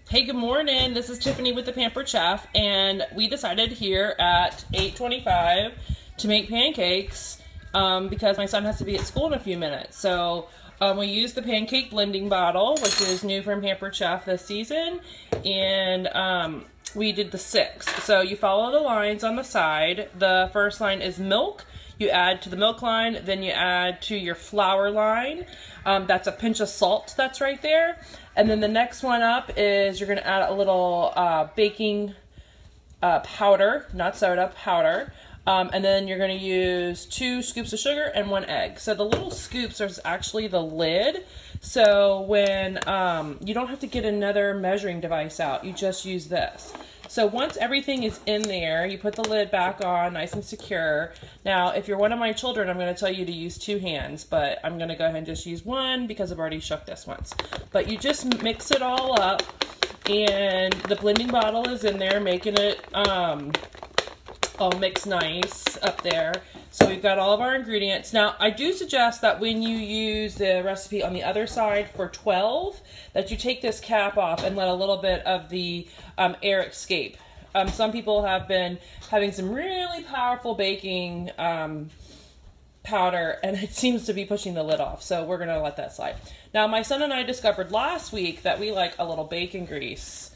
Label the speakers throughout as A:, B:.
A: Hey, good morning. This is Tiffany with the Pampered Chef, and we decided here at 8:25 to make pancakes because my son has to be at school in a few minutes. So we used the pancake blending bottle, which is new from Pampered Chef this season, and we did the 6. So you follow the lines on the side. The first line is milk. You add to the milk line, then you add to your flour line. That's a pinch of salt that's right there. And then the next one up is you're going to add a little baking powder, not soda, powder. And then you're going to use 2 scoops of sugar and 1 egg. So the little scoops are actually the lid. So when you don't have to get another measuring device out, you just use this. So once everything is in there, you put the lid back on, nice and secure. Now, if you're one of my children, I'm going to tell you to use 2 hands, but I'm going to go ahead and just use 1 because I've already shook this once. But you just mix it all up, and the blending bottle is in there, making it all mixed nice up there. So we've got all of our ingredients. Now, I do suggest that when you use the recipe on the other side for 12, that you take this cap off and let a little bit of the air escape. Some people have been having some really powerful baking powder, and it seems to be pushing the lid off. So we're gonna let that slide. Now, my son and I discovered last week that we like a little bacon grease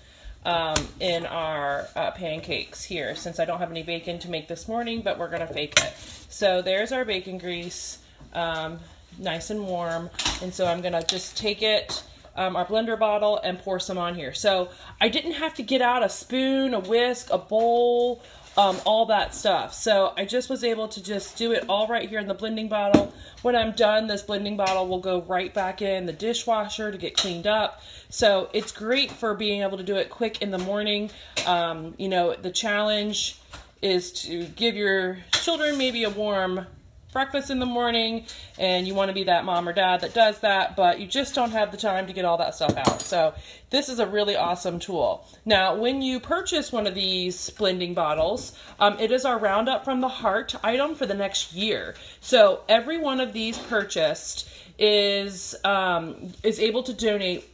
A: in our pancakes here, since I don't have any bacon to make this morning, but we're gonna fake it. So there's our bacon grease, nice and warm. And so I'm gonna just take it, our blender bottle, and pour some on here. So I didn't have to get out a spoon, a whisk, a bowl, all that stuff. So I just was able to just do it all right here in the blending bottle. When I'm done, this blending bottle will go right back in the dishwasher to get cleaned up. So it's great for being able to do it quick in the morning. You know, the challenge is to give your children maybe a warm breakfast in the morning, and you want to be that mom or dad that does that, but you just don't have the time to get all that stuff out. So this is a really awesome tool. Now, when you purchase one of these blending bottles, it is our Roundup from the Heart item for the next year. So every one of these purchased is able to donate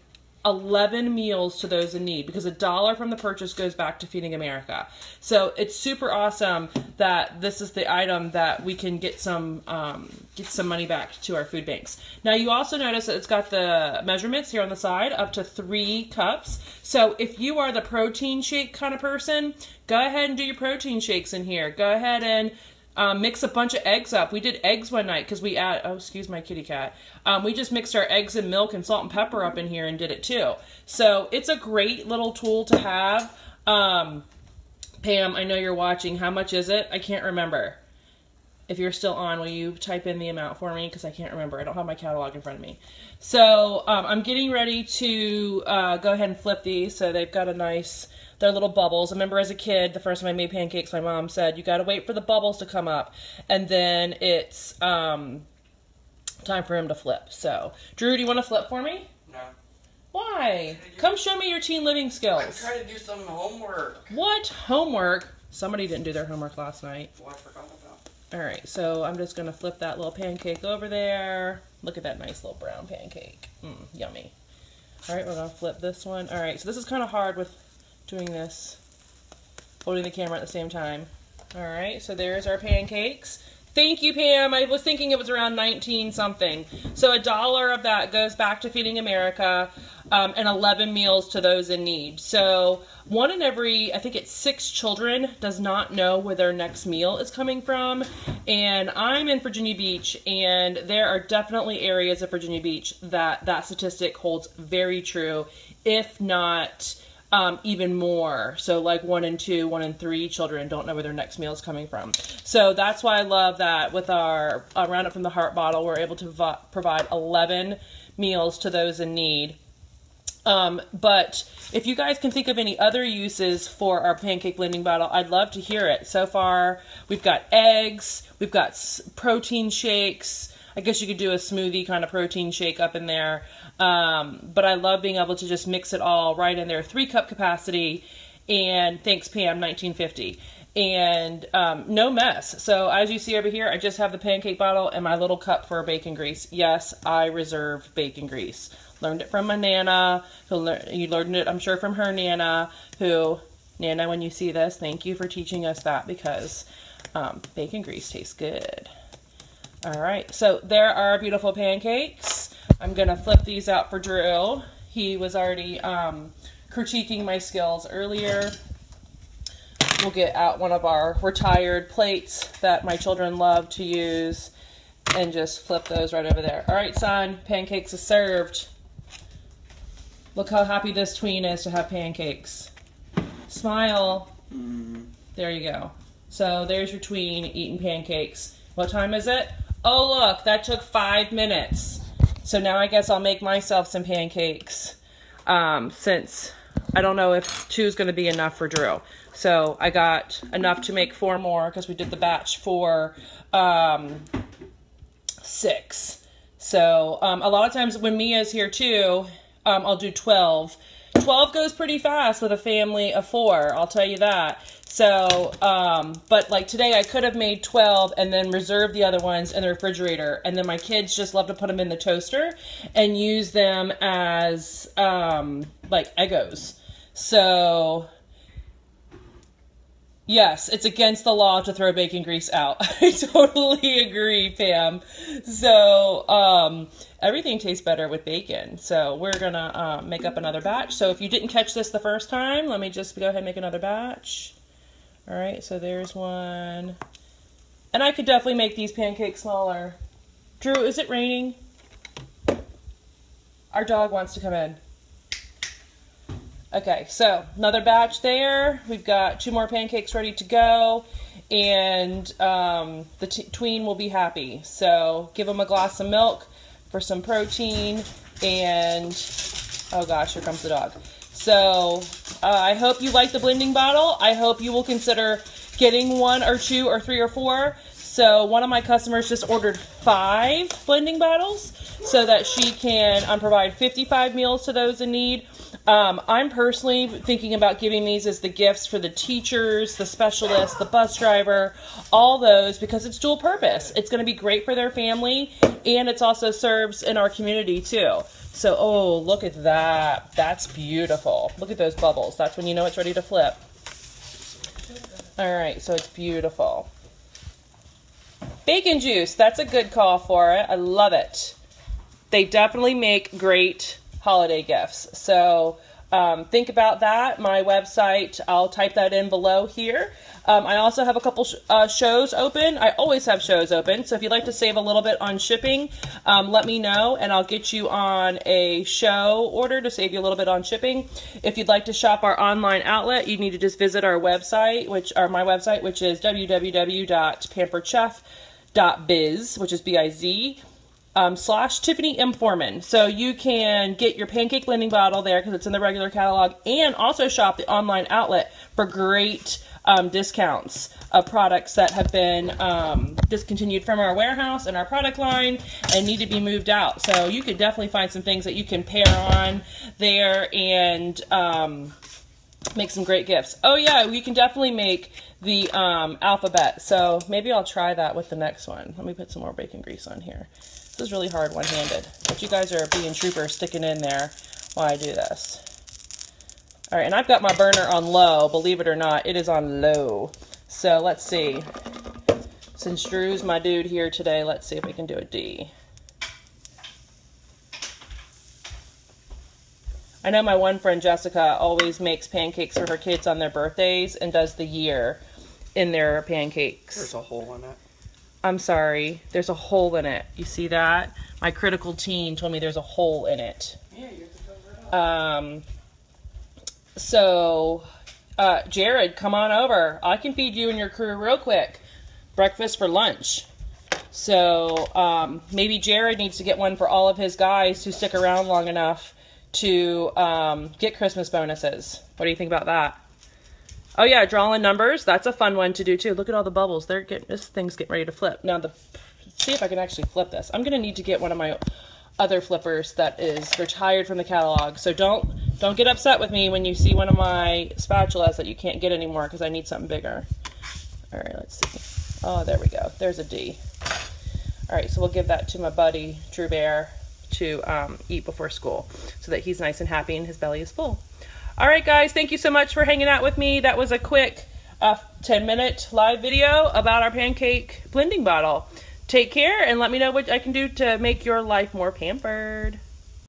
A: 11 meals to those in need, because $1 from the purchase goes back to Feeding America. So it's super awesome that this is the item that we can get some money back to our food banks. Now, you also notice that it's got the measurements here on the side, up to 3 cups. So if you are the protein shake kind of person, go ahead and do your protein shakes in here. Go ahead and mix a bunch of eggs up. We did eggs one night because we add, oh, excuse my kitty cat. We just mixed our eggs and milk and salt and pepper up in here and did it too. So it's a great little tool to have. Pam, I know you're watching. How much is it? I can't remember. If you're still on, will you type in the amount for me? Because I can't remember. I don't have my catalog in front of me. So I'm getting ready to go ahead and flip these. So they've got a nice, they're little bubbles. I remember as a kid, the first time I made pancakes, my mom said, you got to wait for the bubbles to come up, and then it's time for him to flip. So, Drew, do you want to flip for me?
B: No.
A: Why? Come show me your teen living skills.
B: I'm trying to do some homework.
A: What? Homework? Somebody didn't do their homework last night.
B: Well, I forgot about.
A: Alright, so I'm just going to flip that little pancake over there. Look at that nice little brown pancake. Yummy. Alright, we're going to flip this one. Alright, so this is kind of hard with doing this, holding the camera at the same time. Alright, so there's our pancakes. Thank you, Pam. I was thinking it was around 19 something. So $1 of that goes back to Feeding America, and 11 meals to those in need. So 1 in every, I think it's 6 children does not know where their next meal is coming from. And I'm in Virginia Beach, and there are definitely areas of Virginia Beach that that statistic holds very true, if not even more. So like 1 in 2, 1 in 3 children don't know where their next meal is coming from. So that's why I love that with our Roundup from the Heart bottle, we're able to provide 11 meals to those in need. But if you guys can think of any other uses for our pancake blending bottle, I'd love to hear it. So far, we've got eggs, we've got protein shakes. I guess you could do a smoothie kind of protein shake up in there. But I love being able to just mix it all right in there. 3-cup capacity, and thanks Pam, 1950. And no mess. So as you see over here, I just have the pancake bottle and my little cup for bacon grease. Yes, I reserve bacon grease. Learned it from my Nana. You learned it, I'm sure, from her Nana, who, Nana, when you see this, thank you for teaching us that, because bacon grease tastes good. All right, so there are our beautiful pancakes. I'm going to flip these out for Drew. He was already critiquing my skills earlier. We'll get out one of our retired plates that my children love to use and just flip those right over there. All right, son, pancakes are served. Look how happy this tween is to have pancakes. Smile. There you go. So there's your tween eating pancakes. What time is it? Oh, look, that took 5 minutes. So now I guess I'll make myself some pancakes, since I don't know if 2 is going to be enough for Drew. So I got enough to make 4 more because we did the batch for 6. So a lot of times when Mia's here too, I'll do 12. 12 goes pretty fast with a family of 4, I'll tell you that. So, but like today I could have made 12 and then reserved the other ones in the refrigerator. And then my kids just love to put them in the toaster and use them as, like Eggos. So, yes, it's against the law to throw bacon grease out. I totally agree, Pam. So, everything tastes better with bacon. So we're gonna make up another batch. So if you didn't catch this the first time, let me just go ahead and make another batch. All right, so there's one. And I could definitely make these pancakes smaller. Drew, is it raining? Our dog wants to come in. Okay, so another batch there. We've got 2 more pancakes ready to go. And the tween will be happy. So give them a glass of milk for some protein. And, oh gosh, here comes the dog. So I hope you like the blending bottle. I hope you will consider getting 1 or 2 or 3 or 4. So one of my customers just ordered 5 blending bottles so that she can provide 55 meals to those in need. I'm personally thinking about giving these as the gifts for the teachers, the specialists, the bus driver, all those, because it's dual purpose. It's going to be great for their family, and it also serves in our community too. So, oh, look at that. That's beautiful. Look at those bubbles. That's when you know it's ready to flip. All right, so it's beautiful. Bacon juice, that's a good call for it. I love it. They definitely make great holiday gifts. So think about that. My website, I'll type that in below here. I also have a couple shows open. I always have shows open. So if you'd like to save a little bit on shipping, let me know and I'll get you on a show order to save you a little bit on shipping. If you'd like to shop our online outlet, you need to just visit our website, my website, which is www.pamperedchef.biz, which is B-I-Z. / Tiffany M. Foreman. So you can get your pancake blending bottle there because it's in the regular catalog, and also shop the online outlet for great discounts of products that have been discontinued from our warehouse and our product line and need to be moved out. So you could definitely find some things that you can pair on there and make some great gifts. Oh yeah, you can definitely make the alphabet. So maybe I'll try that with the next one. Let me put some more bacon grease on here. This is really hard one-handed, but you guys are being troopers sticking in there while I do this. All right, and I've got my burner on low. Believe it or not, it is on low. So let's see. Since Drew's my dude here today, let's see if we can do a D. I know my one friend Jessica always makes pancakes for her kids on their birthdays and does the year in their pancakes.
B: There's a hole in it.
A: I'm sorry, there's a hole in it. You see that? My critical teen told me there's a hole in it.
B: Yeah, you have to cover it up.
A: So, Jared, come on over. I can feed you and your crew real quick. Breakfast for lunch. So, maybe Jared needs to get one for all of his guys who stick around long enough to get Christmas bonuses. What do you think about that? Oh yeah, drawing numbers. That's a fun one to do too. Look at all the bubbles. This thing's getting ready to flip. Now, let's see if I can actually flip this. I'm gonna need to get one of my other flippers that is retired from the catalog. So don't get upset with me when you see one of my spatulas that you can't get anymore because I need something bigger. All right, let's see. Oh, there we go. There's a D. All right, so we'll give that to my buddy Drew Bear to eat before school so that he's nice and happy and his belly is full. All right, guys, thank you so much for hanging out with me. That was a quick 10-minute live video about our pancake blending bottle. Take care and let me know what I can do to make your life more pampered.